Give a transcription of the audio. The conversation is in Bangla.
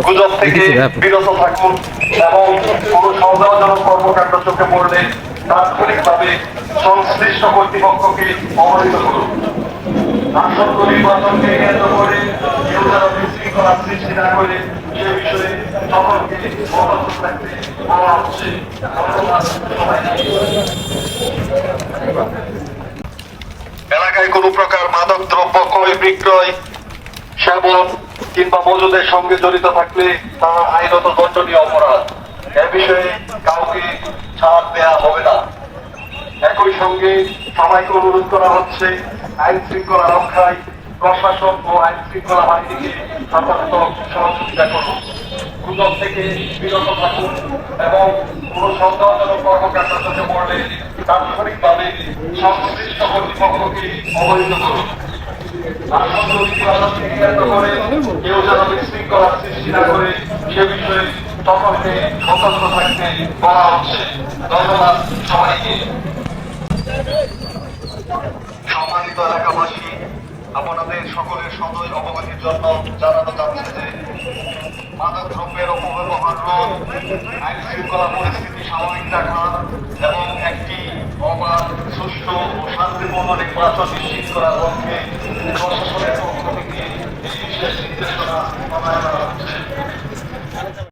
গুজব থেকে বিরত থাকুন এবং কোনো সন্দেহজনক কর্মকাণ্ড চোখে পড়লে তাৎক্ষণিকভাবে সংশ্লিষ্ট কর্তৃপক্ষকে অবহিত করুন। আসন্ন নির্বাচনকে কেন্দ্র করে কেউ যেন বিশৃঙ্খলা সৃষ্টি না করে সে বিষয়ে সকলকে সতর্ক থাকতে বলা হচ্ছে। এলাকায় কোনো প্রকার মাদক দ্রব্য ক্রয় বিক্রয় সেবন কিংবা মজুদের সঙ্গে জড়িত থাকলে তা আইনত দণ্ডনীয় অপরাধ। এ বিষয়ে কাউকে ছাড় দেওয়া হবে না। একই সঙ্গে সবাইকে অনুরোধ করা হচ্ছে আইন শৃঙ্খলা রক্ষায় প্রশাসন ও আইন শৃঙ্খলা বাহিনীকে যথাযথ সহযোগিতা করুন। গুজব থেকে বিরত থাকুন এবং কোন সন্দেহজনক কর্মকাণ্ড চোখে পড়লে তাৎক্ষণিকভাবে সংশ্লিষ্ট কর্তৃপক্ষকে অবহিত করুন। আসন্ন নির্বাচনকে কেন্দ্র করে কেউ যেন বিশৃঙ্খলা সৃষ্টি না করে সে বিষয়ে সকলকে সতর্ক থাকতে বলা হচ্ছে। ধন্যবাদ সবাইকে। সম্মানিত এলাকাবাসী, আপনাদের সকলের সদয় অবগতির জন্য জানানো যাচ্ছে যে মাদক দ্রব্যের অপব্যবহার রোধ, আইন শৃঙ্খলা পরিস্থিতি স্বাভাবিক রাখা এবং একটি অবাধ, সুষ্ঠু ও শান্তিপূর্ণ নির্বাচন নিশ্চিত করার লক্ষ্যে প্রশাসনের পক্ষ থেকে এই বিশেষ নির্দেশনা প্রণয়ন